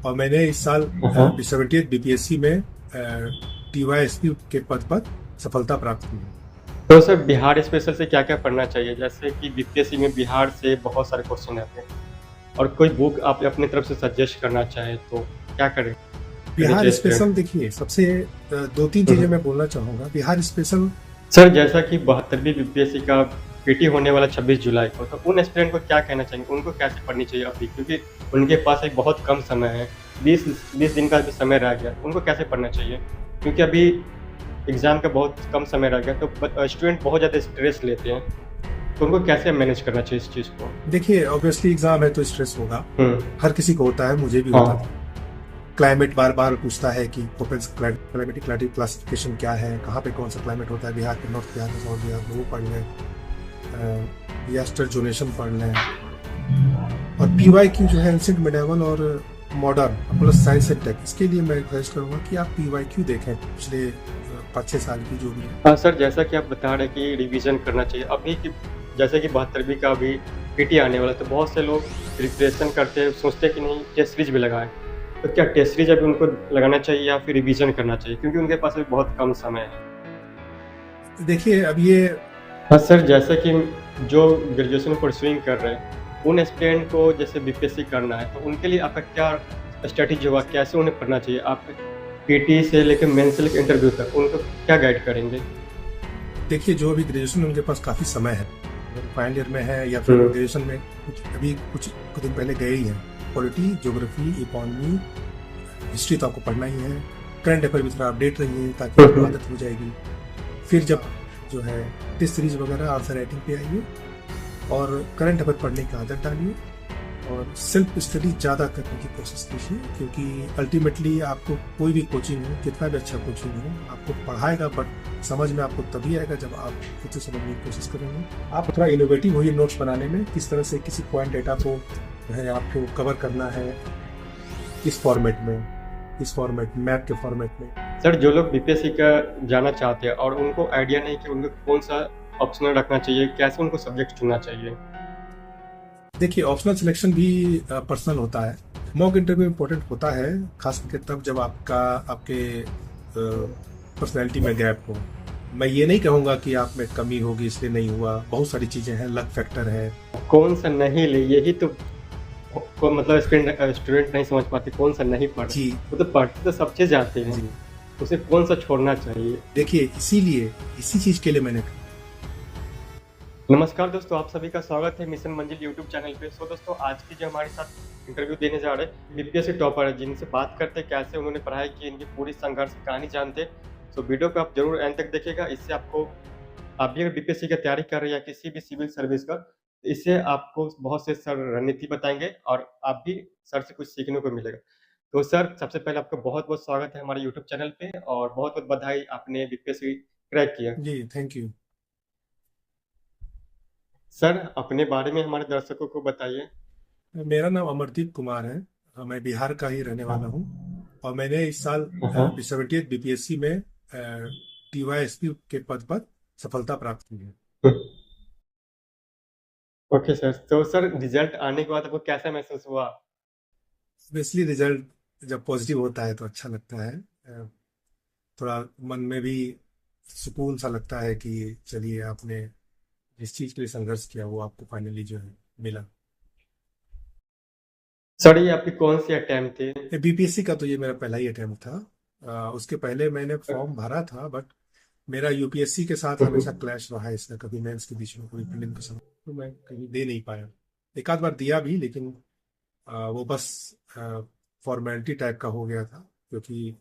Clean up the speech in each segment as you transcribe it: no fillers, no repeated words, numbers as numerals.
और मैंने इस साल हाँ। 70th बीपीएससी में टीवाईएसपी के पद पर सफलता प्राप्त की है। तो सर बिहार स्पेशल से क्या-क्या पढ़ना चाहिए? जैसे कि बीपीएससी में बिहार से बहुत सारे क्वेश्चन आते हैं और कोई बुक आप अपनी तरफ से सजेस्ट करना चाहें तो क्या करें बिहार नीचे स्पेशल स्टूडेंट? देखिए, सबसे दो तीन हुँ, चीजें हुँ। मैं बोलना चाहूंगा। बिहार स्पेशल सर जैसा कि 72वीं बीपीएससी का पीटी होने वाला 26 जुलाई को, तो उन एस्पिरेंट को क्या कहना चाहेंगे? उनको कैसे पढ़नी चाहिए अभी? क्योंकि उनके पास एक बहुत कम समय है, 20 दिन का भी समय रह गया, उनको कैसे पढ़ना चाहिए? क्योंकि अभी एग्ज़ाम का बहुत कम समय रह गया, तो स्टूडेंट बहुत ज़्यादा स्ट्रेस लेते हैं, तो उनको कैसे मैनेज करना चाहिए इस चीज़ को? देखिए, ऑब्वियसली एग्जाम है तो स्ट्रेस होगा। हुँ, हर किसी को होता है, मुझे भी होता था। हाँ। क्लाइमेट बार बार पूछता है कि क्लाइमेटिक क्लासिफिकेशन क्या है, कहाँ पे कौन सा क्लाइमेट होता है, बिहार के नॉर्थ बिहार में, साउथ बिहार में, वो पढ़ लें। यस्टर जोनेशन पढ़ लें। और पीवाई क्यू जो है, एंशिएंट मिडाइवल और modern plus science and tech, इसके लिए मैं रिक्वेस्ट करूंगा कि आप पीवाई क्यू देखें पिछले 5-6 साल की जो भी है। हाँ, सर जैसा कि आप बता रहे हैं कि रिवीजन करना चाहिए। अभी की जैसे कि 72वीं का अभी पीटी आने वाला है, तो बहुत से लोग प्रिपरेशन करते हैं, सोचते हैं कि नहीं टेस्ट सीरीज़ भी लगाएँ। तो क्या टेस्ट सीरीज़ अभी उनको लगाना चाहिए या फिर रिवीजन करना चाहिए? क्योंकि उनके पास अभी बहुत कम समय है। देखिए, अब ये हाँ सर, जैसे कि जो ग्रेजुएशन परस्यूइंग कर रहे हैं, उन एस्पिरेंट को जैसे बीपीएससी करना है, तो उनके लिए आपका क्या स्ट्रैटेजी होगा? कैसे उन्हें पढ़ना चाहिए? आप पीटी से लेके मेंस से लेके इंटरव्यू तक उनको क्या गाइड करेंगे? देखिए, जो अभी ग्रेजुएशन में उनके पास काफ़ी समय है, अगर फाइनल ईयर में है या फिर हुँ। ग्रेजुएशन में कुछ दिन पहले गए ही हैं। पॉलिटी, ज्योग्राफी, इकोनॉमी, हिस्ट्री तो आपको पढ़ना ही है। करंट अफेयर भी थोड़ा अपडेट रहिए ताकि हुँ, आपको हुँ। आदत हो जाएगी। फिर जब जो है टेस्ट सीरीज वगैरह, आंसर राइटिंग पे आइए और करंट अफेयर पढ़ने की आदत डालिए और सेल्फ स्टडी ज़्यादा करने की कोशिश कीजिए, क्योंकि अल्टीमेटली आपको कोई भी कोचिंग हो, कितना भी अच्छा कोचिंग हो, आपको पढ़ाएगा, बट समझ में आपको तभी आएगा जब आप खुद से समझने की कोशिश करेंगे। आप थोड़ा इनोवेटिव होइए नोट्स बनाने में, किस तरह से किसी पॉइंट डेटा को जो है आपको कवर करना है, इस फॉर्मेट में, इस फॉर्मेट मैप के फॉर्मेट में। सर जो लोग बीपीएससी का जाना चाहते हैं और उनको आइडिया नहीं कि उनको कौन-सा ऑप्शनल रखना चाहिए, कैसे उनको सब्जेक्ट चुनना चाहिए? देखिए, ऑप्शनल सिलेक्शन भी पर्सनल होता है। मॉक इंटरव्यू इम्पोर्टेंट होता है, खास करके तब जब आपके पर्सनैलिटी में गैप हो। मैं ये नहीं कहूँगा कि आप में कमी होगी इसलिए नहीं हुआ, बहुत सारी चीज़ें हैं, लक फैक्टर है। कौन-सा नहीं ले यही तो को मतलब स्टूडेंट नहीं समझ पाते कौन-सा नहीं पढ़ रहे। जी, वो तो पढ़ते तो सब चीज़ जाते हैं, जी। उसे कौन-सा छोड़ना चाहिए? देखिए, इसीलिए इसी चीज़ के लिए मैंने नमस्कार दोस्तों, आप सभी का स्वागत है मिशन मंजिल यूट्यूब चैनल पे। सो दोस्तों आज की जो हमारे साथ इंटरव्यू देने जा रहे हैं बीपीएससी टॉपर है, जिनसे बात करते हैं कैसे उन्होंने पढ़ाई की, इनकी पूरी संघर्ष की कहानी जानते हैं। सो वीडियो को आप ज़रूर एंड तक देखिएगा, इससे आपको आप भी अगर बीपीएससी की तैयारी कर रहे हैं या किसी भी सिविल सर्विस का, तो इससे आपको बहुत से सर रणनीति बताएँगे और आप भी सर से कुछ सीखने को मिलेगा। तो सर सबसे पहले आपका बहुत-बहुत स्वागत है हमारे यूट्यूब चैनल पे और बहुत-बहुत बधाई आपने बीपीएससी क्रैक किया। जी, थैंक यू। सर अपने बारे में हमारे दर्शकों को बताइए। मेरा नाम अमरदीप कुमार है। मैं बिहार का ही रहने वाला हूँ और मैंने इस साल हाँ, हाँ। 70th बीपीएससी में टीवाईएसपी के पद पर सफलता प्राप्त की है। हुँ, ओके सर। तो सर रिज़ल्ट आने के बाद आपको कैसा महसूस हुआ? ऑब्वियसली रिजल्ट जब पॉजिटिव होता है तो अच्छा लगता है। थोड़ा मन में भी सुकून सा लगता है कि चलिए, आपने जिस चीज के लिए संघर्ष किया वो आपको फाइनली जो है मिला। सर ये आपकी कौन-सी अटेम्प्ट थी? बीपीएससी का तो ये मेरा पहला ही अटेम्प्ट था। उसके पहले मैंने फॉर्म भरा था, बट मेरा यूपीएससी के साथ हुँ, हमेशा हुँ। क्लैश रहा है इसका, कभी मेंस के बीच में, कोई प्रीलिम के समय, तो मैं कहीं दे नहीं पाया। एक आध बार दिया भी, लेकिन वो बस फॉर्मेलिटी टाइप का हो गया था, क्योंकि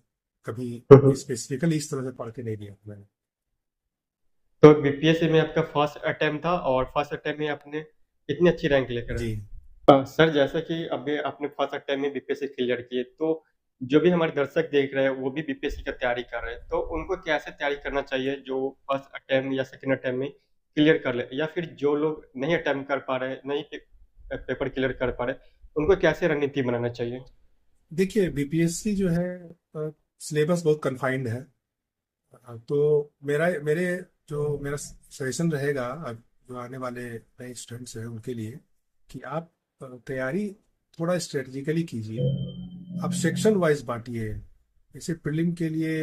कभी हुँ, हुँ। स्पेसिफिकली इस तरह से पढ़ के नहीं दिया मैंने। तो बीपीएससी में आपका फर्स्ट अटेम्प्ट था और फर्स्ट अटेम्प्ट में आपने इतनी अच्छी रैंक लेकर आए। जी, सर जैसा कि अभी आपने फर्स्ट अटेम्प्ट में बीपीएससी क्लियर की है, तो जो भी हमारे दर्शक देख रहे हैं, वो भी बीपीएससी का तैयारी कर रहे हैं, तो उनको कैसे तैयारी करना चाहिए जो फर्स्ट अटेम्प्ट या सेकंड अटेम्प्ट में क्लियर कर ले? या फिर जो लोग नहीं अटेम्प्ट कर पा रहे, नहीं पेपर क्लियर कर पा रहे, उनको कैसे रणनीति बनाना चाहिए? देखिए, बीपीएससी जो है सिलेबस बहुत कन्फाइंड है। तो मेरा सजेशन रहेगा, अब जो आने वाले नए स्टूडेंट्स हैं उनके लिए, कि आप तैयारी थोड़ा स्ट्रेटजिकली कीजिए। आप सेक्शन वाइज बांटिए। जैसे प्रीलिम के लिए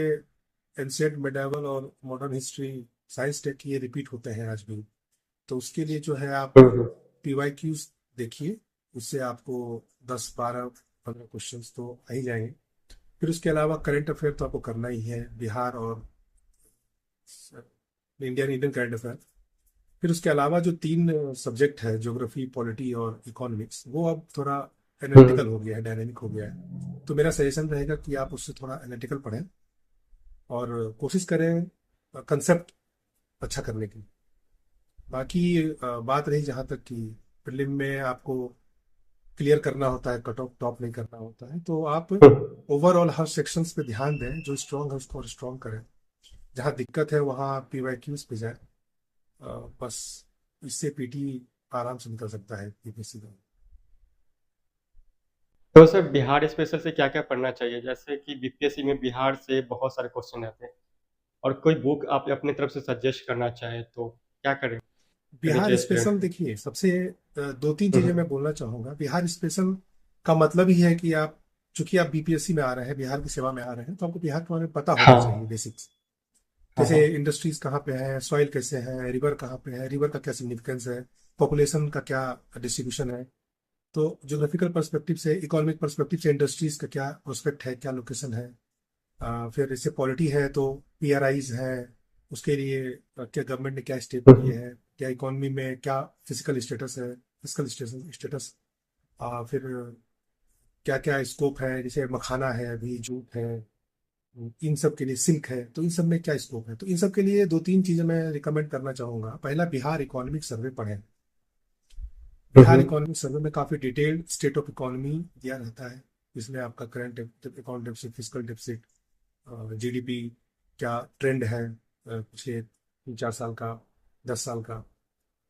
एंशिएंट, मेडावल और मॉडर्न हिस्ट्री, साइंस टेक ये रिपीट होते हैं आज भी। तो उसके लिए जो है आप हम्म। पीवाईक्यूज देखिए, उससे आपको 10, 12, 15 क्वेश्चंस तो आ ही जाएंगे। फिर उसके अलावा करंट अफेयर तो आपको करना ही है, बिहार और इंडियन करंट अफेयर। फिर उसके अलावा जो तीन सब्जेक्ट है, ज्योग्राफी, पॉलिटी और इकोनॉमिक्स, वो अब थोड़ा हम्म। एनालिटिकल हो गया है, डायनेमिक हो गया है। तो मेरा सजेशन रहेगा कि आप उससे थोड़ा एनालिटिकल पढ़ें और कोशिश करें कंसेप्ट अच्छा करने की। बाकी बात रही जहाँ तक कि प्रीलिम में आपको क्लियर करना होता है, कट ऑफ टॉप नहीं करना होता है, तो आप हम्म। ओवरऑल हर सेक्शंस पे ध्यान दें, जो स्ट्रांग है उसको और स्ट्रांग करें। जहाँ दिक्कत है वहाँ पीवाईक्यूज पे जाए। बस इससे पीटी आराम से निकल सकता है यूपीएससी का। तो सर बिहार स्पेशल से क्या क्या पढ़ना चाहिए? जैसे कि बीपीएससी में बिहार से बहुत सारे क्वेश्चन आते हैं, और कोई बुक आप अपनी तरफ से सजेस्ट करना चाहें तो क्या करें करनी बिहार चाहिए स्पेशल स्टूडेंट? देखिए, सबसे दो तीन चीजें हम्म। मैं बोलना चाहूंगा। बिहार स्पेशल का मतलब ही है कि आप, चूंकि आप बीपीएससी में आ रहे हैं, बिहार की सेवा में आ रहे हैं, तो आपको बिहार के बारे में पता होना चाहिए, हाँ। बेसिक्स। हाँ। जैसे हाँ। इंडस्ट्रीज कहाँ पे है, सॉइल कैसे है, रिवर कहाँ पे है, रिवर का क्या सिग्निफिकेंस है, पॉपुलेशन का क्या डिस्ट्रीब्यूशन है। तो ज्योग्राफिकल पर्सपेक्टिव से, इकोनॉमिक पर्सपेक्टिव से इंडस्ट्रीज का क्या प्रोस्पेक्ट है, क्या लोकेशन है। फिर जैसे पॉलिटी है तो पीआरआईज है, उसके लिए क्या गवर्नमेंट ने क्या स्टेप लिए हम्म। हैं, क्या इकोनॉमी में क्या फिजिकल स्टेटस है, फिजिकल स्टेटस। फिर क्या क्या स्कोप है, जैसे मखाना है, अभी जूट है, इन सब के लिए सिल्क है, तो इन सब में क्या स्कोप है। तो इन सब के लिए दो तीन चीजें मैं रिकमेंड करना चाहूंगा। पहला, बिहार इकोनॉमिक सर्वे पढ़ें। बिहार हम्म। इकोनॉमिक सर्वे में काफी डिटेल्ड स्टेट ऑफ इकोनॉमी दिया रहता है। इसमें आपका current account deficit, physical deficit, GDP, क्या ट्रेंड है पिछले 3, 4 साल का, 10 साल का।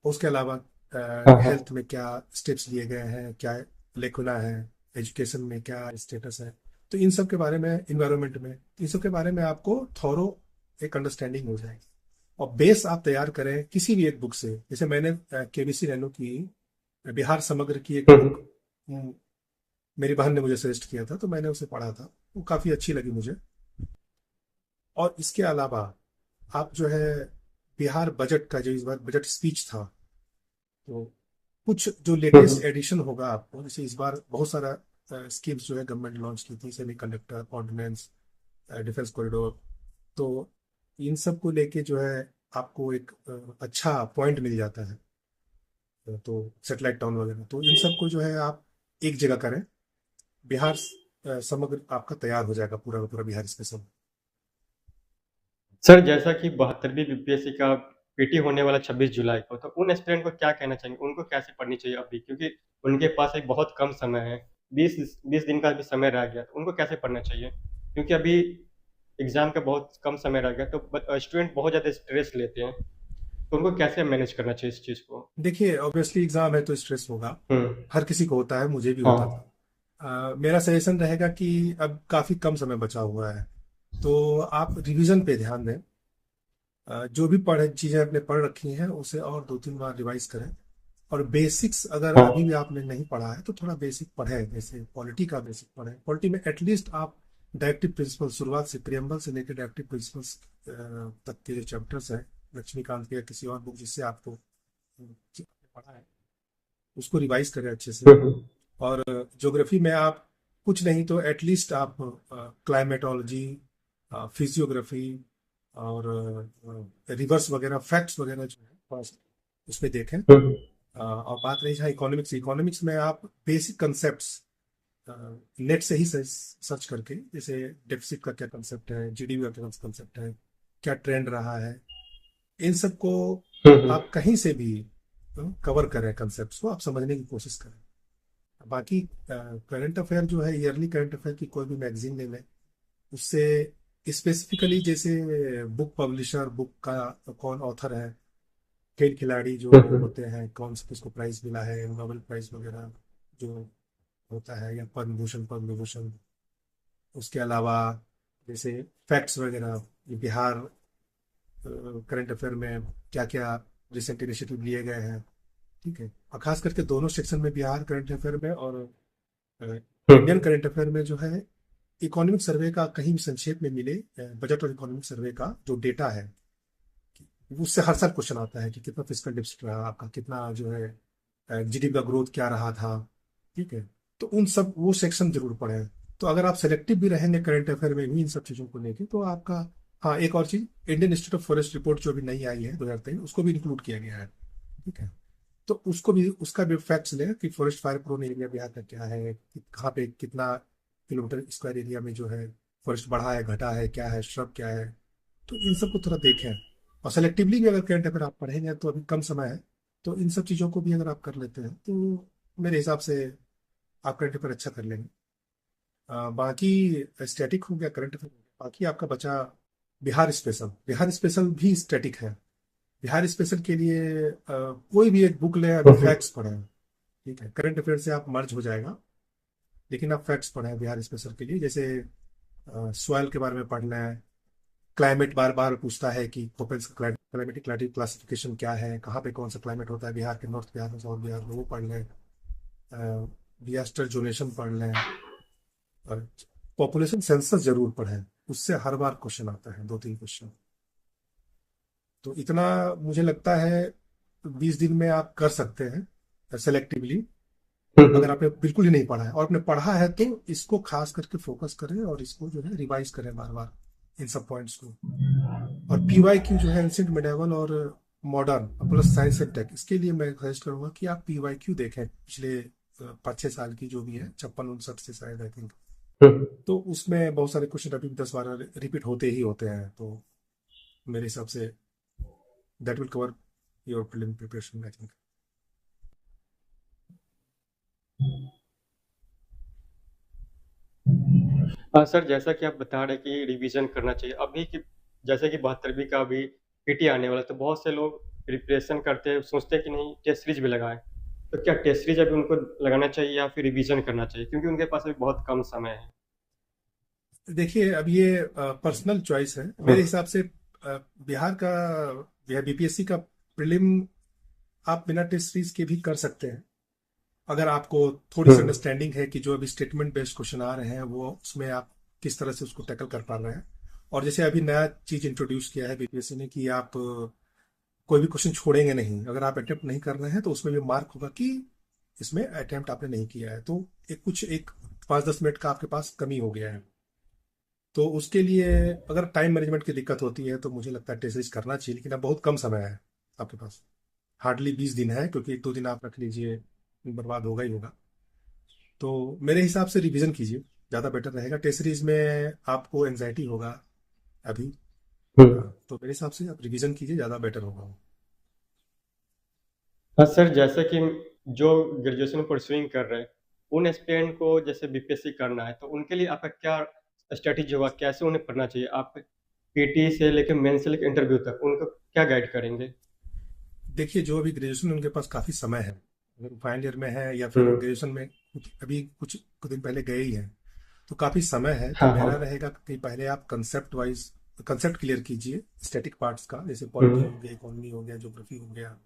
उसके अलावा हाँ। हाँ। हेल्थ में क्या स्टेप्स लिए गए हैं, क्या लेकुना है, एजुकेशन में क्या स्टेटस है। तो इन सब के बारे में, इन्वायरमेंट में, इन सब के बारे में आपको थॉरो एक अंडरस्टैंडिंग हो जाएगी। और बेस आप तैयार करें किसी भी एक बुक से। जैसे मैंने केबीसी रैनो की बिहार समग्र की एक बुक, हम्म। मेरी बहन ने मुझे सजेस्ट किया था, तो मैंने उसे पढ़ा था, वो काफ़ी अच्छी लगी मुझे। और इसके अलावा आप जो है, बिहार बजट का जो इस बार बजट स्पीच था, तो कुछ जो लेटेस्ट हम्म। एडिशन होगा आपको, जैसे इस बार बहुत सारा स्कीम्स जो है गवर्नमेंट लॉन्च की थी, semiconductor, ordnance, defence corridor. तो इन सब को लेके जो है आपको एक अच्छा पॉइंट मिल जाता है। तो सेटेलाइट टाउन वगैरह, तो इन सब को जो है आप एक जगह करें। बिहार समग्र आपका तैयार हो जाएगा, पूरा का पूरा बिहार स्पेशल। सर जैसा कि 72वीं बीपीएससी का पीटी होने वाला 26 जुलाई को, तो उन स्टूडेंट को क्या कहना चाहेंगे? उनको कैसे पढ़नी चाहिए अभी, क्योंकि उनके पास एक बहुत कम समय है, 20 दिन का भी समय रह गया, तो उनको कैसे पढ़ना चाहिए? क्योंकि अभी एग्जाम का बहुत कम समय रह गया, तो स्टूडेंट बहुत ज़्यादा स्ट्रेस लेते हैं, तो उनको कैसे मैनेज करना चाहिए इस चीज़ को? देखिए, ऑब्वियसली एग्जाम है तो स्ट्रेस होगा, हम्म। हर किसी को होता है, मुझे भी होता हाँ। था। मेरा सजेशन रहेगा कि अब काफ़ी कम समय बचा हुआ है, तो आप रिवीजन पे ध्यान दें। जो भी पढ़े चीज़ें आपने पढ़ रखी हैं उसे और 2, 3 बार रिवाइज करें। और बेसिक्स अगर अभी हाँ। भी आपने नहीं पढ़ा है तो थोड़ा बेसिक पढ़ें। जैसे पॉलिटी का बेसिक पढ़ें। पॉलिटी में एटलीस्ट आप डायरेक्टिव प्रिंसिपल, शुरुआत से प्रियम्बल से लेकर डायरेक्टिव प्रिंसिपल्स तक के जो चैप्टर्स हैं, लक्ष्मीकांत के या किसी और बुक जिससे आपको पढ़ा है, उसको रिवाइज करें अच्छे से। हम्म। और ज्योग्राफी में आप कुछ नहीं तो एटलीस्ट आप क्लाइमेटोलॉजी, फिजियोग्राफी और रिवर्स वगैरह, फैक्ट्स वगैरह जो है थोड़ा सा उसमें देखें। हम्म। और बात रही जहाँ इकोनॉमिक्स, इकोनॉमिक्स में आप बेसिक कंसेप्ट्स नेट से ही सर्च करके, जैसे डेफिसिट का क्या कंसेप्ट है, जीडीपी का क्या कंसेप्ट है, क्या ट्रेंड रहा है, इन सब को हम्म। आप कहीं से भी कवर करें, कंसेप्ट को आप समझने की कोशिश करें। बाकी करंट अफेयर जो है, ईयरली करंट अफेयर की कोई भी मैगजीन ले लें, उससे स्पेसिफिकली, जैसे बुक पब्लिशर, बुक का कौन ऑथर है, खेल खिलाड़ी जो हम्म। होते हैं, कौन सा किसको प्राइज मिला है, नोबेल प्राइज वगैरह जो होता है, या पद्म भूषण, पद्म विभूषण। उसके अलावा जैसे फैक्ट्स वगैरह, ये बिहार करंट अफेयर में क्या क्या रिसेंट इनिशिएटिव लिए गए हैं, ठीक है। और खास करके दोनों सेक्शन में, बिहार करंट अफेयर में और इंडियन करंट अफेयर में जो है इकोनॉमिक सर्वे का कहीं भी संक्षेप में मिले, बजट और इकोनॉमिक सर्वे का जो डेटा है उससे हर साल क्वेश्चन आता है कि कितना फिस्कल डिफिसिट रहा आपका, कितना जो है जीडीपी का ग्रोथ क्या रहा था। ठीक है, तो उन सब वो सेक्शन जरूर पढ़े। तो अगर आप सेलेक्टिव भी रहेंगे करंट अफेयर में भी इन सब चीजों को लेके तो आपका, हाँ एक और चीज, Indian institute of forest report जो अभी नई आई है 2023, उसको भी इंक्लूड किया गया है। ठीक है, तो उसको भी, उसका भी फैक्ट्स ले कि forest fire prone area Bihar का क्या है, कहाँ पे कितना किलोमीटर स्क्वायर एरिया में जो है फॉरेस्ट बढ़ा है, घटा है, क्या है, श्रब क्या है। तो इन सबको थोड़ा देखें। और सेलेक्टिवली भी अगर करंट अफेयर आप पढ़ेंगे तो अभी कम समय है, तो इन सब चीज़ों को भी अगर आप कर लेते हैं तो मेरे हिसाब से आप करंट अफेयर अच्छा कर लेंगे। बाकी स्टैटिक हो गया करंट अफेयर, बाकी आपका बचा बिहार स्पेशल। बिहार स्पेशल भी स्टैटिक है। बिहार स्पेशल के लिए कोई भी एक बुक ले, अभी फैक्ट्स पढ़ें। ठीक है, करंट अफेयर से आप मर्ज हो जाएगा, लेकिन आप फैक्ट्स पढ़ें बिहार स्पेशल के लिए। जैसे सॉइल के बारे में पढ़ना है, क्लाइमेट बार बार पूछता है कि कोपेन्स क्लाइमेटिक क्लासिफिकेशन क्या है, कहाँ पे कौन सा क्लाइमेट होता है बिहार के, नॉर्थ बिहार में, साउथ बिहार में, वो पढ़ लें। डिजास्टर जोनेशन पढ़ लें। और पॉपुलेशन सेंसस जरूर पढ़ें, उससे हर बार क्वेश्चन आता है, 2-3 क्वेश्चन। तो इतना मुझे लगता है 20 दिन में आप कर सकते हैं सेलेक्टिवली। अगर आपने बिल्कुल ही नहीं पढ़ा है और आपने पढ़ा है तो इसको खास करके फोकस करें और इसको जो है रिवाइज करें बार बार, इन सब पॉइंट्स को। और PYQ जो है एंशिएंट मिडाइवल और modern plus science and tech, इसके लिए मैं सजेस्ट करूंगा कि आप PYQ देखें पिछले 5-6 साल की जो भी है, 56-59 से शायद आई थिंक। तो उसमें बहुत सारे क्वेश्चन अभी 10-12 रिपीट होते ही होते हैं। तो मेरे हिसाब say that will cover your prelim preparation I think. हाँ सर, जैसा कि आप बता रहे कि रिवीजन करना चाहिए अभी की, जैसे कि 72वीं का अभी पीटी आने वाला है, तो बहुत से लोग प्रिपरेशन करते हैं, सोचते हैं कि नहीं टेस्ट सीरीज भी लगाएं। तो क्या टेस्ट सीरीज अभी उनको लगाना चाहिए या फिर रिवीजन करना चाहिए, क्योंकि उनके पास अभी बहुत कम समय है? देखिए, अब ये पर्सनल चॉइस है मेरे हिसाब से। बिहार का या BPSC का प्रीलिम आप बिना टेस्ट सीरीज के भी कर सकते हैं, अगर आपको थोड़ी सी अंडरस्टैंडिंग है कि जो अभी स्टेटमेंट बेस्ड क्वेश्चन आ रहे हैं वो उसमें आप किस तरह से उसको टैकल कर पा रहे हैं। और जैसे अभी नया चीज इंट्रोड्यूस किया है BPSC ने कि आप कोई भी क्वेश्चन छोड़ेंगे नहीं, अगर आप अटेम्प्ट नहीं कर रहे हैं तो उसमें भी मार्क होगा कि इसमें अटेम्प्ट आपने नहीं किया है। तो एक 5-10 मिनट का आपके पास कमी हो गया है। तो उसके लिए अगर टाइम मैनेजमेंट की दिक्कत होती है तो मुझे लगता है टेस्ट सीरीज करना चाहिए, लेकिन अब बहुत कम समय है आपके पास, हार्डली 20 दिन है, क्योंकि 1-2 दिन आप रख लीजिए, बर्बाद होगा ही होगा। तो मेरे हिसाब से रिवीजन कीजिए, ज़्यादा बेटर रहेगा। टेस्ट सीरीज में आपको एंजाइटी होगा अभी। तो मेरे हिसाब से आप रिवीजन कीजिए, ज़्यादा बेटर होगा। हाँ सर, जैसे कि जो ग्रेजुएशन परसुइंग कर रहे हैं उन एस्पिरेंट को जैसे बीपीएससी करना है, तो उनके लिए आपका क्या स्ट्रेटेजी होगा, कैसे उन्हें पढ़ना चाहिए? आप पीटी से लेकर मेन से लेकर इंटरव्यू तक उनको क्या गाइड करेंगे? देखिए, जो अभी ग्रेजुएशन में उनके पास काफ़ी समय है, अगर फाइनल ईयर में है या फिर ग्रेजुएशन में अभी कुछ दिन पहले गए ही हैं, तो काफ़ी समय है। तो हाँ हाँ। मेरा रहेगा कि पहले आप कंसेप्ट क्लियर कीजिए स्टैटिक पार्ट्स का, जैसे पॉलिटी हो गया, इकोनॉमी हो गया, ज्योग्राफी हो गया,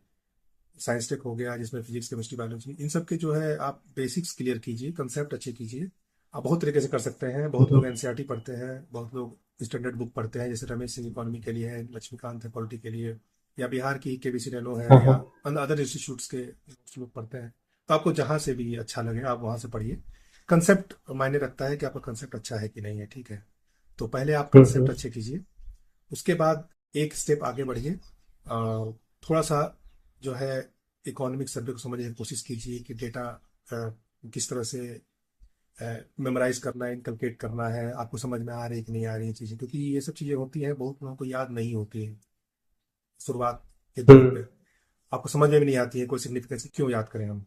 साइंस टेक हो गया जिसमें फिजिक्स केमिस्ट्री बायोलॉजी, इन सब के जो है आप बेसिक्स क्लियर कीजिए, कंसेप्ट अच्छे कीजिए। आप बहुत तरीके से कर सकते हैं। बहुत लोग NCERT पढ़ते हैं, बहुत लोग स्टैंडर्ड बुक पढ़ते हैं, जैसे रमेश सिंह इकोनॉमी के लिए है, लक्ष्मीकांत है पॉलिटी के लिए, या बिहार की KBC नैनो है, हाँ या हाँ। अदर इंस्टीट्यूट्स के लोग पढ़ते हैं। तो आपको जहाँ से भी अच्छा लगे आप वहाँ से पढ़िए। कंसेप्ट मायने रखता है कि आपका कंसेप्ट अच्छा है कि नहीं है। ठीक है, तो पहले आप कंसेप्ट अच्छे कीजिए, उसके बाद एक स्टेप आगे बढ़िए। थोड़ा सा जो है इकोनॉमिक सर्वे को समझने की कोशिश कीजिए कि डेटा किस तरह से मेमोराइज करना है, इनकलकेट करना है, आपको समझ में आ रही है कि नहीं आ रही है चीज़ें, क्योंकि ये सब चीज़ें होती हैं बहुत लोगों को याद नहीं होती है शुरुआत के दौर पे। आपको समझ में भी नहीं आती है कोई सिग्निफिकेंस, क्यों याद करें हम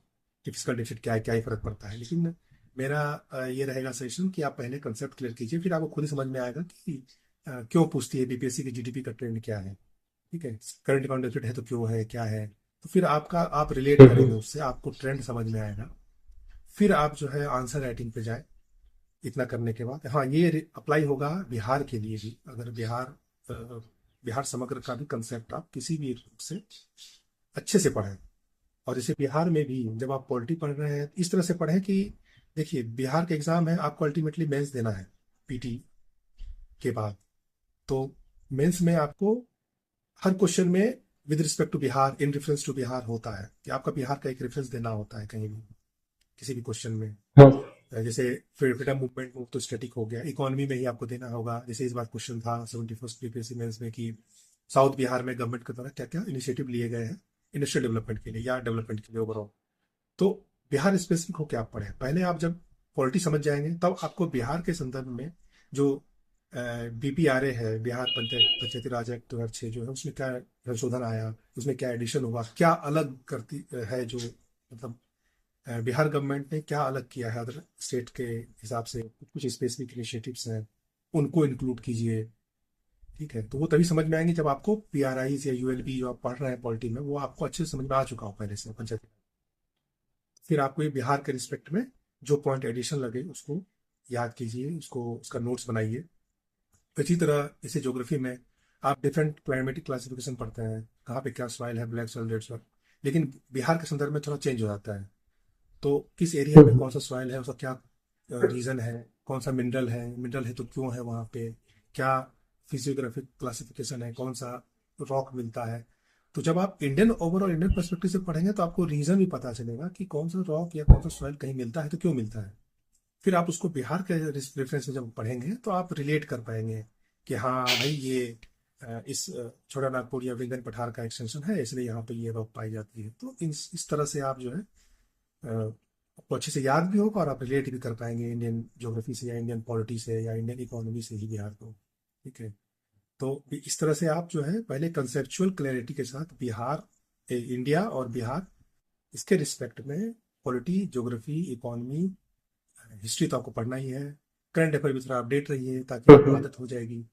कि फिजिकल डेफिसिट क्या है, क्या ही फर्क पड़ता है। लेकिन मेरा ये रहेगा सजेशन कि आप पहले कंसेप्ट क्लियर कीजिए, फिर आपको खुद ही समझ में आएगा कि क्यों पूछती है BPSC की GDP का ट्रेंड क्या है। ठीक है, करंट अकाउंट डेफिसिट है तो क्यों है, क्या है। तो फिर आप रिलेट करेंगे उससे, आपको ट्रेंड समझ में आएगा। फिर आप जो है आंसर राइटिंग पे जाए। इतना करने के बाद, हाँ, ये अप्लाई होगा बिहार के लिए भी। अगर बिहार समग्र का भी कंसेप्ट आप किसी भी रूप से अच्छे से पढ़ें। और जैसे बिहार में भी जब आप पॉलिटी पढ़ रहे हैं इस तरह से पढ़ें कि देखिए, बिहार का एग्जाम है, आपको अल्टीमेटली मेंस देना है पीटी के बाद। तो मेंस में आपको हर क्वेश्चन में with respect to Bihar, in reference to Bihar होता है कि आपका बिहार का एक रेफरेंस देना होता है कहीं भी, किसी भी क्वेश्चन में। हाँ। जैसे फ्रीडम मूवमेंट में तो स्टैटिक हो गया, इकोनॉमी में ही आपको देना होगा। जैसे इस बार क्वेश्चन था 71st बीपीएससी मेंस में कि साउथ बिहार में गवर्नमेंट के द्वारा क्या क्या इनिशिएटिव लिए गए हैं इंडस्ट्रियल डेवलपमेंट के लिए या डेवलपमेंट के लिए ओवरऑल। तो बिहार स्पेसिफिक होकर आप पढ़े, पहले आप जब पॉलिटी समझ जाएंगे तब आपको बिहार के संदर्भ में जो बीपीआरए है, बिहार पंचायती राज एक्ट 2006 जो है, उसमें क्या संशोधन आया, उसमें क्या एडिशन हुआ, क्या अलग करती है, जो मतलब बिहार गवर्नमेंट ने क्या अलग किया है अदर स्टेट के हिसाब से, कुछ स्पेसिफिक इनिशिएटिव्स हैं, उनको इंक्लूड कीजिए। ठीक है, तो वो तभी समझ में आएंगे जब आपको पीआरआई या यूएलबी जो आप पढ़ रहे हैं पॉलिटी में, वो आपको अच्छे से समझ में आ चुका हो पहले से पंचायत। फिर आपको ये बिहार के रिस्पेक्ट में जो पॉइंट एडिशन लगे उसको याद कीजिए, उसको उसका नोट्स बनाइए। इसी तरह जैसे ज्योग्राफी में आप डिफरेंट क्लाइमेटिक क्लासिफिकेशन पढ़ते हैं, कहाँ पे क्या सॉइल है, ब्लैक सॉइल, रेड सॉइल, लेकिन बिहार के संदर्भ में थोड़ा चेंज हो जाता है। तो किस एरिया में कौन सा सॉइल है, उसका क्या रीजन है, कौन सा मिनरल है, मिनरल है तो क्यों है वहाँ पे, क्या फिजियोग्राफिक क्लासिफिकेशन है, कौन सा रॉक मिलता है। तो जब आप इंडियन ओवरऑल इंडियन पर्सपेक्टिव से पढ़ेंगे तो आपको रीजन भी पता चलेगा कि कौन सा रॉक या कौन सा सॉइल कहीं मिलता है तो क्यों मिलता है। फिर आप उसको बिहार के रेफरेंस से जब पढ़ेंगे तो आप रिलेट कर पाएंगे कि हाँ भाई ये इस छोटा नागपुर या विंगन पठार का एक्सटेंशन है, इसलिए यहाँ पे ये रॉक पाई जाती है। तो इस तरह से आप जो है आपको अच्छे से याद भी होगा और आप रिलेट भी कर पाएंगे इंडियन ज्योग्राफी से या इंडियन पॉलिटी से या इंडियन इकोनॉमी से ही बिहार को। ठीक है, तो इस तरह से आप जो है पहले कंसेप्चुअल क्लैरिटी के साथ बिहार, इंडिया और बिहार, इसके रिस्पेक्ट में पॉलिटी, ज्योग्राफी, इकोनॉमी, हिस्ट्री तो आपको पढ़ना ही है। करंट अफेयर भी थोड़ा अपडेट रहिए ताकि आपको आदत हो जाएगी।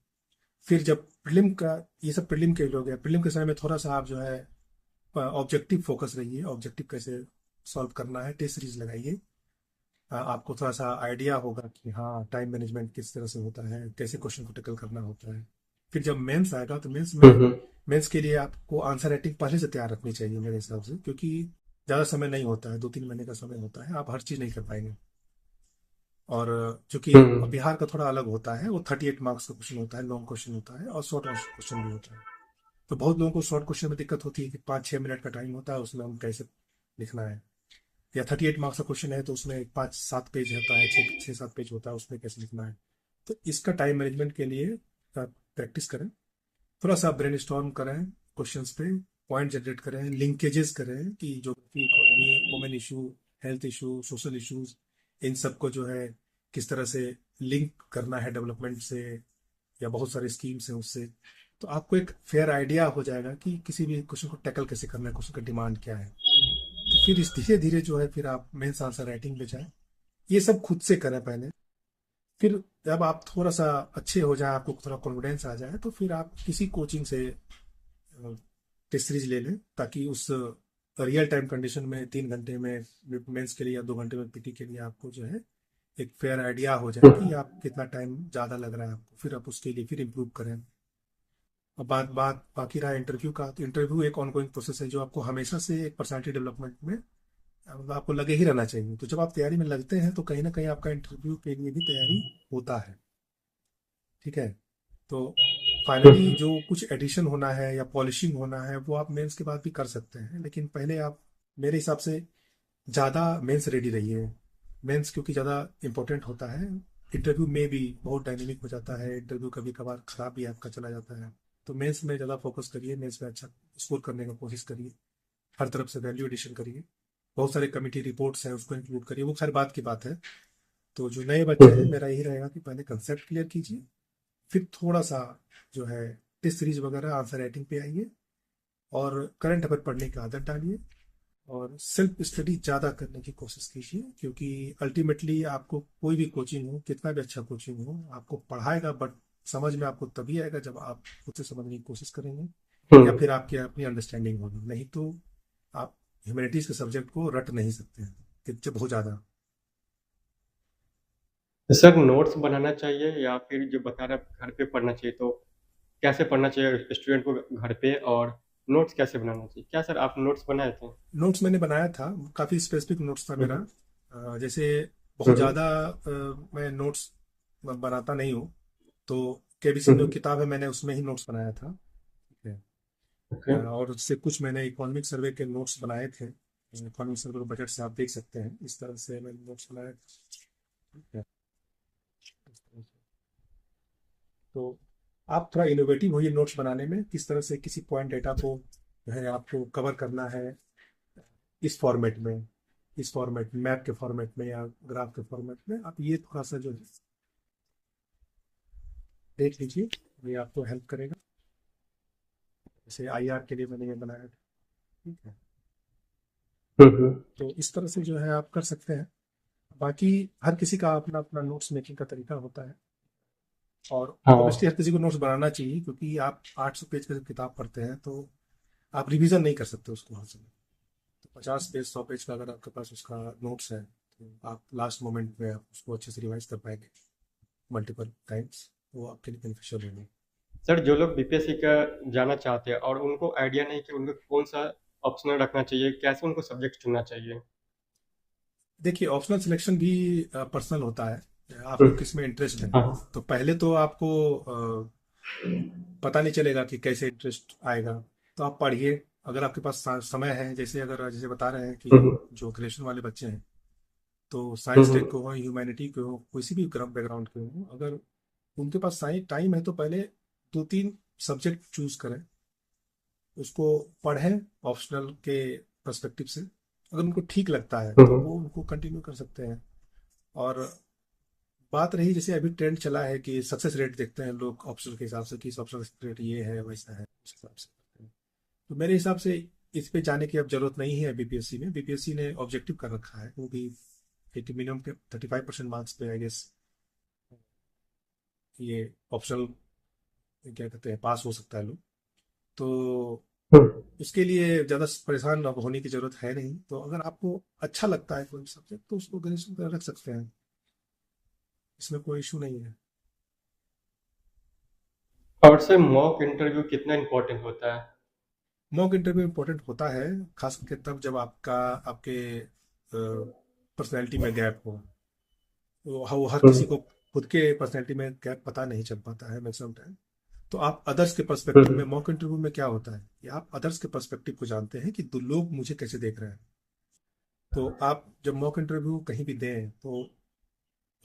फिर जब प्रीलिम का, ये सब प्रीलिम के लोग हैं, प्रीलिम के समय में थोड़ा सा आप जो है ऑब्जेक्टिव फोकस रहिए, ऑब्जेक्टिव कैसे सॉल्व करना है, टेस्ट सीरीज लगाइए। आपको थोड़ा सा आइडिया होगा कि हाँ टाइम मैनेजमेंट किस तरह से होता है, कैसे क्वेश्चन को टैकल करना होता है। फिर जब मेंस आएगा तो मेंस के लिए आपको आंसर राइटिंग पहले से तैयार रखनी चाहिए मेरे हिसाब से, क्योंकि ज़्यादा समय नहीं होता है, 2-3 महीने का समय होता है, आप हर चीज़ नहीं कर पाएंगे। और चूंकि बिहार का थोड़ा अलग होता है, वो 38 मार्क्स का क्वेश्चन होता है, लॉन्ग क्वेश्चन होता है और शॉर्ट क्वेश्चन भी होता है। तो बहुत लोगों को शॉर्ट क्वेश्चन में दिक्कत होती है कि 5-6 मिनट का टाइम होता है, उसमें हम कैसे लिखना है, या 38 मार्क्स का क्वेश्चन है तो उसमें 5-7 पेज होता है, 6-7 पेज होता है, उसमें कैसे लिखना है। तो इसका टाइम मैनेजमेंट के लिए प्रैक्टिस करें, थोड़ा सा ब्रेन स्टॉर्म करें क्वेश्चंस पे, पॉइंट जनरेट करें, लिंकेजेस करें कि geography, economy, women issue, health issue, social issues, इन सबको जो है किस तरह से लिंक करना है डेवलपमेंट से, या बहुत सारे स्कीम्स हैं उससे। तो आपको एक फेयर आइडिया हो जाएगा कि किसी भी क्वेश्चन को टैकल कैसे करना है, क्वेश्चन का डिमांड क्या है। तो फिर इस धीरे धीरे जो है फिर आप मेंस आंसर राइटिंग पे जाएं। ये सब खुद से करें पहले। फिर जब आप थोड़ा सा अच्छे हो जाए, आपको थोड़ा कॉन्फिडेंस आ जाए, तो फिर आप किसी कोचिंग से टेस्ट सीरीज ले लें, ताकि उस रियल टाइम कंडीशन में 3 घंटे में मेंस के लिए या 2 घंटे में पीटी के लिए आपको जो है एक फेयर आइडिया हो जाए कि आप कितना टाइम ज़्यादा लग रहा है आपको। फिर आप उसके लिए फिर इम्प्रूव करें। और बात बात बाकी रहा इंटरव्यू का, तो इंटरव्यू एक ऑनगोइंग प्रोसेस है जो आपको हमेशा से एक पर्सनालिटी डेवलपमेंट में मतलब आपको लगे ही रहना चाहिए। तो जब आप तैयारी में लगते हैं तो कहीं ना कहीं आपका इंटरव्यू के लिए भी तैयारी होता है। ठीक है, तो फाइनली जो कुछ एडिशन होना है या पॉलिशिंग होना है वो आप मेंस के बाद भी कर सकते हैं, लेकिन पहले आप मेरे हिसाब से ज़्यादा मेंस रेडी रहिए। मेंस क्योंकि ज़्यादा इम्पोर्टेंट होता है, इंटरव्यू में भी बहुत डायनेमिक हो जाता है, इंटरव्यू कभी कभार खराब भी आपका चला जाता है। तो मेंस में ज़्यादा फोकस करिए, मेंस में अच्छा स्कोर करने का कोशिश करिए, हर तरफ से वैल्यू एडिशन करिए, बहुत सारे कमिटी रिपोर्ट्स हैं उसको इंक्लूड करिए, वो खैर बात की बात है। तो जो नए बच्चे हैं मेरा यही रहेगा कि पहले कंसेप्ट क्लियर कीजिए, फिर थोड़ा सा जो है टेस्ट सीरीज वगैरह आंसर राइटिंग पे आइए, और करंट अफेयर पढ़ने की आदत डालिए, और सेल्फ स्टडी ज़्यादा करने की कोशिश कीजिए। क्योंकि अल्टीमेटली आपको कोई भी कोचिंग हो, कितना भी अच्छा कोचिंग हो, आपको पढ़ाएगा बट समझ में आपको तभी आएगा जब आप खुद से समझने की कोशिश करेंगे, या फिर आपकी अपनी अंडरस्टैंडिंग होगी। नहीं तो आप ह्यूमैनिटीज के सब्जेक्ट को रट नहीं सकते हैं कि जब बहुत ज़्यादा। सर नोट्स बनाना चाहिए या फिर जो बता रहे आप घर पे पढ़ना चाहिए, तो कैसे पढ़ना चाहिए स्टूडेंट को घर पे, और नोट्स कैसे बनाना चाहिए? क्या सर आप नोट्स बनाए थे? नोट्स मैंने बनाया था, काफ़ी स्पेसिफिक नोट्स था मेरा। जैसे बहुत ज़्यादा मैं नोट्स बनाता नहीं हूँ। तो केबीसी में जो हम्म। किताब है मैंने उसमें ही नोट्स बनाया था। ठीक है। ओके। और उससे कुछ मैंने इकोनॉमिक सर्वे के नोट्स बनाए थे। इकोनॉमिक सर्वे बजट से आप देख सकते हैं, इस तरह से मैंने नोट्स बनाए थे। ठीक है, इस तरह से। तो आप थोड़ा इनोवेटिव होइए नोट्स बनाने में, किस तरह से किसी पॉइंट डेटा को जो है आपको कवर करना है इस फॉर्मेट में, इस फॉर्मेट मैप के फॉर्मेट में या ग्राफ के फॉर्मेट में। आप ये थोड़ा सा जो है देख लीजिए, ये आपको हेल्प करेगा। जैसे आईआर के लिए मैंने ये बनाया था। ठीक है। हम्म। तो इस तरह से जो है आप कर सकते हैं। बाकी हर किसी का अपना अपना नोट्स मेकिंग का तरीका होता है। और ऑब्वियसली हाँ। हर किसी को नोट्स बनाना चाहिए, क्योंकि आप 800 पेज का जब किताब पढ़ते हैं तो आप रिवीजन नहीं कर सकते उसको हर समय। तो 50 पेज 100 पेज का अगर आपके पास उसका नोट्स है तो आप लास्ट मोमेंट में आप उसको अच्छे से रिवाइज कर पाएंगे मल्टीपल टाइम्स। वो आपके लिए बेनिफिशियल होंगे। सर, जो लोग बीपीएससी का जाना चाहते हैं और उनको आइडिया नहीं कि उनको कौन सा ऑप्शनल रखना चाहिए, कैसे उनको सब्जेक्ट चुनना चाहिए? देखिए, ऑप्शनल सिलेक्शन भी पर्सनल होता है, आपको हम्म। किस में इंटरेस्ट है। हाँ। तो पहले तो आपको पता नहीं चलेगा कि कैसे इंटरेस्ट आएगा। तो आप पढ़िए, अगर आपके पास समय है, जैसे अगर जैसे बता रहे हैं कि हम्म। जो ग्रेजुएशन वाले बच्चे हैं, तो साइंस टेक हम्म। को हो, ह्यूमैनिटी के हो, किसी भी बैकग्राउंड के हो, अगर उनके पास टाइम है तो पहले 2-3 सब्जेक्ट चूज करें, उसको पढ़ें ऑप्शनल के पर्सपेक्टिव से। अगर उनको ठीक लगता है तो हम्म। वो उनको कंटिन्यू कर सकते हैं। और बात रही, जैसे अभी ट्रेंड चला है कि सक्सेस रेट देखते हैं लोग ऑप्शनल के हिसाब से कि सक्सेस रेट ये है वैसा है, उस हिसाब से करते हैं। तो मेरे हिसाब से इस पे जाने की अब जरूरत नहीं है। बीपीएससी में, बीपीएससी ने ऑब्जेक्टिव कर रखा है, वो भी 80 मिनिमम के 35% मार्क्स पे आई गेस ये ऑप्शनल क्या कहते हैं पास हो सकता है लोग। तो हम्म। उसके लिए ज़्यादा परेशान अब होने की जरूरत है नहीं। तो अगर आपको अच्छा लगता है कोई सब्जेक्ट तो उसको ग्रेजुएशन में रख सकते हैं, इसमें कोई इशू नहीं है। और सर, मॉक इंटरव्यू कितना इम्पोर्टेंट होता है? मॉक इंटरव्यू इम्पोर्टेंट होता है, खास करके तब जब आपके पर्सनैलिटी में गैप हो। वो हर किसी हम्म। को खुद के पर्सनैलिटी में गैप पता नहीं चल पाता है मैक्सिमम टाइम। तो आप अदर्स के पर्सपेक्टिव में, हम्म। मॉक इंटरव्यू में क्या होता है कि आप अदर्स के पर्सपेक्टिव को जानते हैं कि दो लोग मुझे कैसे देख रहे हैं। तो आप जब मॉक इंटरव्यू कहीं भी दें तो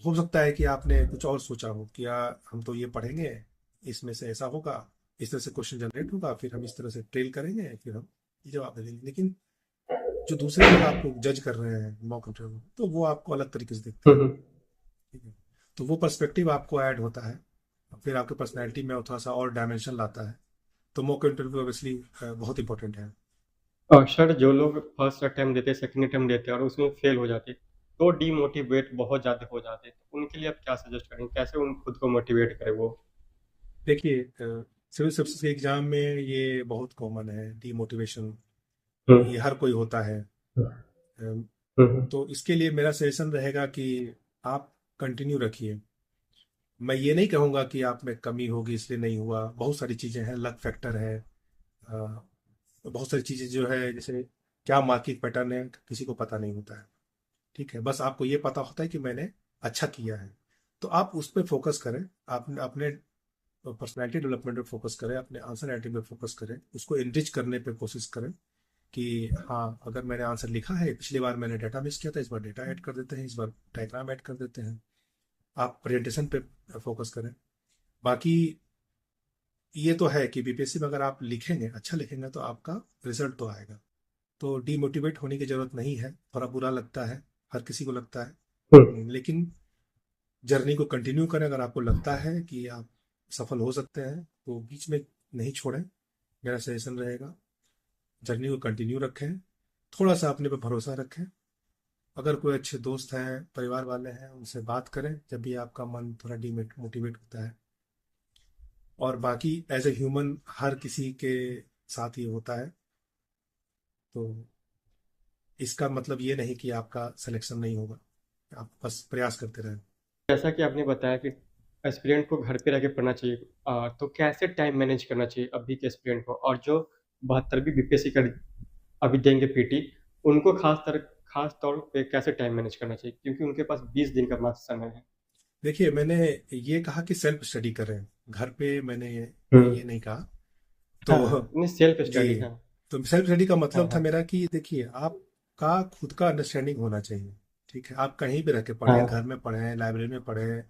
हो सकता है कि आपने कुछ और सोचा हो कि यार हम तो ये पढ़ेंगे, इसमें से ऐसा होगा, इस तरह से क्वेश्चन जनरेट होगा, फिर हम इस तरह से ट्रेल करेंगे, फिर हम ये जवाब दे देंगे। लेकिन जो दूसरे लोग आपको जज कर रहे हैं मॉक इंटरव्यू, तो वो आपको अलग तरीके से देखते हैं। हम्म। ठीक है। तो वो पर्सपेक्टिव आपको ऐड होता है, फिर आपके पर्सनैलिटी में थोड़ा सा और डायमेंशन लाता है। तो मॉक इंटरव्यू ऑब्वियसली बहुत इंपॉर्टेंट है। और सर, जो लोग फर्स्ट अटेम्प्ट देते हैं, सेकंड अटेम्प्ट देते हैं और उसमें फेल हो जाते हैं, तो डीमोटिवेट बहुत ज़्यादा हो जाते हैं, तो उनके लिए आप क्या सजेस्ट करेंगे, कैसे उन खुद को मोटिवेट करें वो? देखिए, सिविल सर्विसेज के एग्जाम में ये बहुत कॉमन है, डीमोटिवेशन। ये हम्म। हर कोई होता है। अम, हम्म। तो इसके लिए मेरा सजेशन रहेगा कि आप कंटिन्यू रखिए। मैं ये नहीं कहूँगा कि आप में कमी होगी इसलिए नहीं हुआ, बहुत सारी चीज़ें हैं, लक फैक्टर है। बहुत सारी चीज़ें जो है, जैसे क्या मार्किंग पैटर्न है किसी को पता नहीं होता है। ठीक है, बस आपको ये पता होता है कि मैंने अच्छा किया है। तो आप उस पर फोकस करें, आप अपने पर्सनैलिटी डेवलपमेंट पे फोकस करें, अपने आंसर राइटिंग पे फोकस करें, उसको इनरिच करने पे कोशिश करें कि हाँ, अगर मैंने आंसर लिखा है, पिछली बार मैंने डाटा मिस किया था, इस बार डाटा ऐड कर देते हैं, इस बार डायग्राम ऐड कर देते हैं। आप प्रेजेंटेशन पे फोकस करें। बाकी ये तो है कि बीपीएससी में अगर आप लिखेंगे, अच्छा लिखेंगे, तो आपका रिजल्ट तो आएगा। तो डीमोटिवेट होने की जरूरत नहीं है। थोड़ा बुरा लगता है, हर किसी को लगता है। हम्म। लेकिन जर्नी को कंटिन्यू करें। अगर आपको लगता है कि आप सफल हो सकते हैं तो बीच में नहीं छोड़ें, मेरा सजेशन रहेगा। जर्नी को कंटिन्यू रखें, थोड़ा सा अपने पे भरोसा रखें। अगर कोई अच्छे दोस्त हैं, परिवार वाले हैं, उनसे बात करें जब भी आपका मन थोड़ा डीमोटिवेट होता है। और बाकी एज ए ह्यूमन हर किसी के साथ ये होता है। तो इसका मतलब ये नहीं कि आपका सिलेक्शन नहीं होगा, आप बस प्रयास करते रहें। जैसा कि आपने बताया कि एस्पिरेंट को घर पे रह के पढ़ना चाहिए, तो कैसे टाइम मैनेज करना चाहिए अभी के एस्पिरेंट को, और जो 72वीं बीपीएससी का अभी देंगे पीटी, उनको खास तौर पे कैसे टाइम मैनेज करना चाहिए, क्योंकि उनके पास 20 दिन का मात्र समय है। देखिए, मैंने ये कहा कि सेल्फ स्टडी करें घर पे, मैंने ये हम्म। नहीं कहा। हाँ, तो नहीं, सेल्फ जी, स्टडी, हाँ। तो सेल्फ स्टडी का हाँ, मतलब था हाँ। मेरा कि देखिए, आपका खुद का अंडरस्टैंडिंग होना चाहिए। ठीक है, आप कहीं भी रह के पढ़ें, घर हाँ, में पढ़ें, लाइब्रेरी में पढ़ें,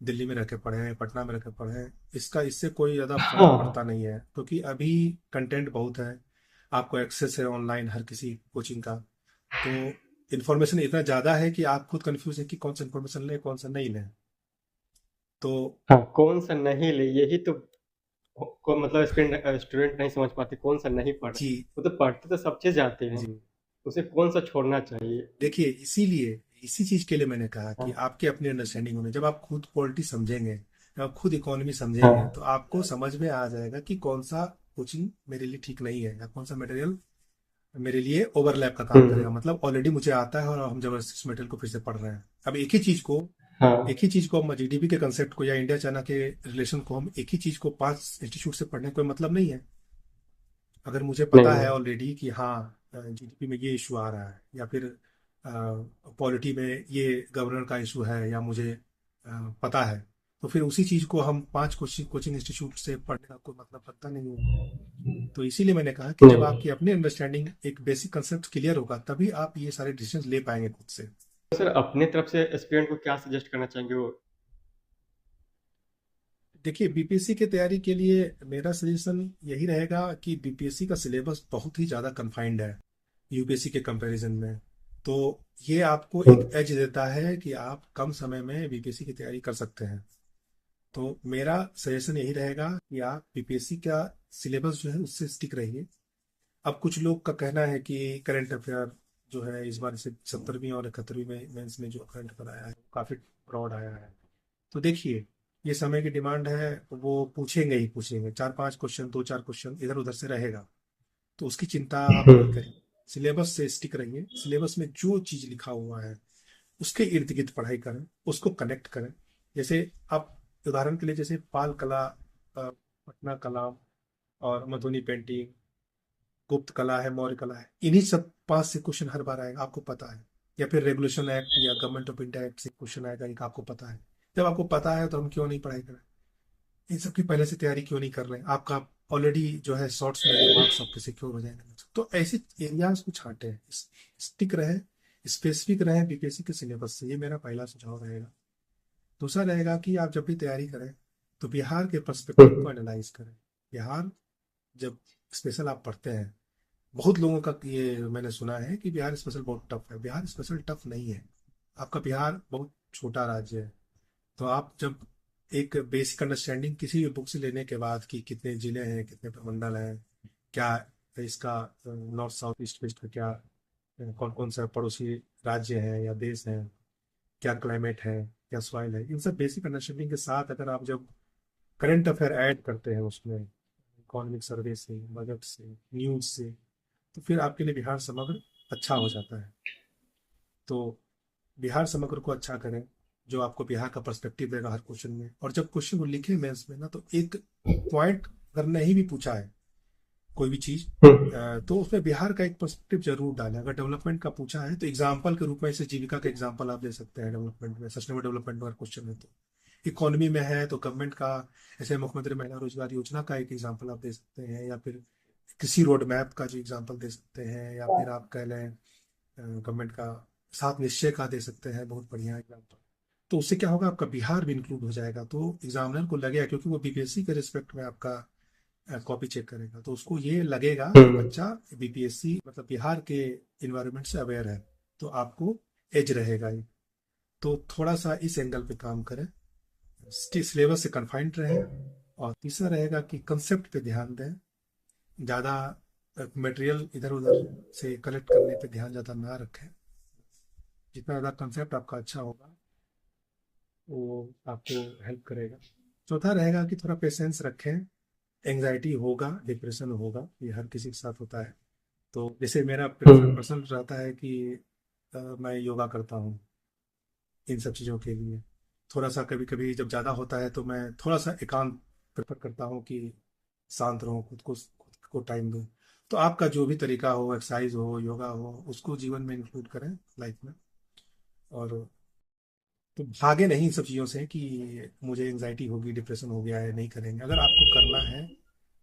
दिल्ली में रह के पढ़ें, पटना में रह के पढ़ें, इससे कोई ज़्यादा फर्क हाँ, पड़ता नहीं है, क्योंकि अभी कंटेंट बहुत है, आपको एक्सेस है ऑनलाइन हर किसी कोचिंग का। तो इन्फॉर्मेशन इतना ज़्यादा है कि आप खुद कंफ्यूज है कि कौन सा इन्फॉर्मेशन लें, कौन सा नहीं लें। तो हाँ, कौन सा नहीं ले, यही तो को मतलब स्टूडेंट नहीं समझ पाते, कौन सा नहीं पढ़ रहे। जी, वो तो पढ़ते तो सब चीज जाते हैं, जी, उसे कौन सा छोड़ना चाहिए। देखिए, इसीलिए इसी चीज के लिए मैंने कहा कि हाँ, आपके अपनी अंडरस्टैंडिंग होने, जब आप खुद पॉलिटी समझेंगे, जब आप खुद इकोनॉमी समझेंगे, हाँ, तो आपको समझ में आ जाएगा कि कौन सा कोचिंग मेरे लिए ठीक नहीं है, या कौन सा मटेरियल मेरे लिए ओवरलैप का काम हम्म, करेगा। मतलब ऑलरेडी मुझे आता है और हम जबरदस्ती उस मटेरियल को फिर से पढ़ रहे हैं। अब हाँ, एक ही चीज को हम जीडीपी के कंसेप्ट को या इंडिया चाइना के रिलेशन को हम एक ही चीज को 5 इंस्टीट्यूट से पढ़ने का कोई मतलब नहीं है। अगर मुझे पता नहीं है है। ऑलरेडी कि हाँ, जीडीपी में ये इशू आ रहा है, या फिर पॉलिटी में ये गवर्नर का इशू है, या मुझे पता है, तो फिर उसी चीज को हम 5 कोचिंग इंस्टीट्यूट से पढ़ने का कोई मतलब रखता नहीं है। तो इसीलिए मैंने कहा कि जब नहीं। आपकी अपनी अंडरस्टैंडिंग, एक बेसिक कंसेप्ट क्लियर होगा, तभी आप ये सारे डिसीजन ले पाएंगे खुद से। तो सर, अपने तरफ से एस्पिरेंट को क्या सजेस्ट करना चाहेंगे वो। देखिए, बीपीएससी की तैयारी के लिए मेरा सजेशन यही रहेगा कि बीपीएससी का सिलेबस बहुत ही ज़्यादा कन्फाइंड है यूपीएससी के कंपैरिजन में। तो ये आपको एक एज देता है कि आप कम समय में बीपीएससी की तैयारी कर सकते हैं। तो मेरा सजेशन यही रहेगा कि आप बीपीएससी का सिलेबस जो है उससे स्टिक रहिए। अब कुछ लोग का कहना है कि करंट अफेयर जो है इस बार से 70वीं और 71वीं में मेंस में जो करंट अफेयर आया है काफ़ी ब्रॉड आया है। तो देखिए, ये समय की डिमांड है, वो पूछेंगे ही पूछेंगे, 4-5 क्वेश्चन, 2-4 क्वेश्चन इधर उधर से रहेगा। तो उसकी चिंता आप नहीं करिए, सिलेबस से स्टिक रहिए। सिलेबस में जो चीज लिखा हुआ है उसके इर्द गिर्द पढ़ाई करें, उसको कनेक्ट करें। जैसे आप उदाहरण के लिए, जैसे पाल कला, पटना कला, और मधुबनी पेंटिंग, गुप्त कला है, मौर्य कला है, इन्हीं सब 5 से क्वेश्चन हर बार आएगा, आपको पता है। या फिर रेगुलेशन एक्ट या गवर्नमेंट ऑफ इंडिया एक्ट से क्वेश्चन आएगा, एक आपको पता है। जब आपको पता है तो हम क्यों नहीं पढ़ाई करें, इन सब की पहले से तैयारी क्यों नहीं कर रहे हैं? आपका ऑलरेडी जो है शॉर्ट्स में जो मार्क्स आपके सिक्योर हो जाएंगे। तो ऐसे एरियाज को छांटे, स्टिक रहे, स्पेसिफिक रहे बीपीएससी के सिलेबस से। ये मेरा पहला सुझाव रहेगा। दूसरा रहेगा कि आप जब भी तैयारी करें तो बिहार के पर्सपेक्टिव को एनालाइज करें। बिहार जब स्पेशल आप पढ़ते हैं, बहुत लोगों का ये मैंने सुना है कि बिहार स्पेशल बहुत टफ है। बिहार स्पेशल टफ नहीं है, आपका बिहार बहुत छोटा राज्य है। तो आप जब एक बेसिक अंडरस्टैंडिंग किसी भी बुक से लेने के बाद कि कितने जिले हैं, कितने प्रमंडल हैं, क्या इसका नॉर्थ साउथ ईस्ट वेस्ट का क्या, कौन कौन सा पड़ोसी राज्य है या देश है, क्या क्लाइमेट है, क्या सॉइल है, इन सब बेसिक अंडरस्टैंडिंग के साथ अगर आप जब करंट अफेयर ऐड करते हैं उसमें, इकोनॉमिक सर्वे से, बजट से, न्यूज से, तो फिर आपके लिए बिहार समग्र अच्छा हो जाता है। तो बिहार समग्र को अच्छा करें, जो आपको बिहार का पर्सपेक्टिव देगा हर क्वेश्चन में। और जब क्वेश्चन को लिखे मेंस में ना, तो एक पॉइंट अगर नहीं भी पूछा है कोई भी चीज, तो उसमें बिहार का एक पर्सपेक्टिव जरूर डालें। अगर डेवलपमेंट का पूछा है तो एग्जाम्पल के रूप में इसे जीविका का एग्जाम्पल आप दे सकते हैं। डेवलपमेंट में, सस्टेनेबल डेवलपमेंट अगर क्वेश्चन है तो, इकोनॉमी में है तो गवर्नमेंट का, ऐसे मुख्यमंत्री महिला रोजगार योजना का एक एग्जाम्पल आप दे सकते हैं, या फिर किसी रोड मैप का जो एग्जाम्पल दे सकते हैं, या फिर आप कह लें गवर्नमेंट का सात निश्चय का दे सकते हैं, बहुत बढ़िया एग्जाम्पल। तो उससे क्या होगा, आपका बिहार भी इंक्लूड हो जाएगा, तो एग्जामिनर को लगेगा, क्योंकि वो बीपीएससी के रिस्पेक्ट में आपका कॉपी चेक करेगा, तो उसको ये लगेगा कि बच्चा बीपीएससी मतलब बिहार के इन्वायरमेंट से अवेयर है, तो आपको एज रहेगा ये। तो थोड़ा सा इस एंगल पे काम करें, सिलेबस से कन्फाइंड रहें। और तीसरा रहेगा कि कंसेप्ट पे ध्यान दें, ज़्यादा मटेरियल इधर उधर से कलेक्ट करने पे ध्यान ज़्यादा ना रखें। जितना ज़्यादा कंसेप्ट आपका अच्छा होगा, वो आपको हेल्प करेगा। चौथा रहेगा कि थोड़ा पेशेंस रखें। एंग्जाइटी होगा, डिप्रेशन होगा, ये हर किसी के साथ होता है। तो जैसे मेरा पर्सनल रहता है कि मैं योगा करता हूँ इन सब चीज़ों के लिए। थोड़ा सा कभी कभी जब ज़्यादा होता है तो मैं थोड़ा सा एकांत प्रेफर करता हूँ कि शांत रहूँ, खुद को टाइम दूँ। तो आपका जो भी तरीका हो, एक्सरसाइज हो, योगा हो, उसको जीवन में इंक्लूड करें लाइफ में। और तो भागे नहीं इन सब चीज़ों से कि मुझे एंजाइटी होगी, डिप्रेशन हो गया है, नहीं करेंगे। अगर आपको करना है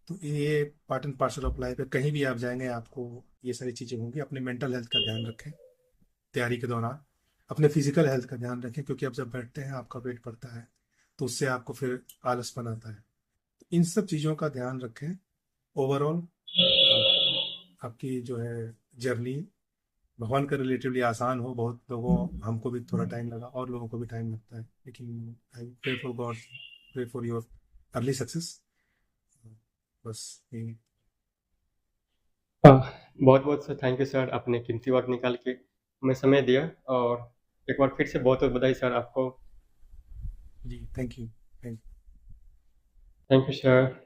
तो ये part and parcel of life है। कहीं भी आप जाएंगे आपको ये सारी चीज़ें होंगी। अपने मेंटल हेल्थ का ध्यान रखें तैयारी के दौरान। अपने फिजिकल हेल्थ का ध्यान रखें, क्योंकि आप जब बैठते हैं आपका वेट बढ़ता है, तो उससे आपको फिर आलसपन आता है। इन सब चीज़ों का ध्यान रखें। ओवरऑल आपकी जो है जर्नी भगवान का रिलेटिवली आसान हो। बहुत लोगों, हमको भी थोड़ा टाइम लगा और लोगों को भी टाइम लगता है, लेकिन I pray for God, pray for your early success. बस यही। बहुत बहुत थैंक यू सर, अपने कीमती वक्त निकाल के हमें समय दिया। और एक बार फिर से बहुत बहुत बधाई सर आपको। जी thank you. Thank you sir.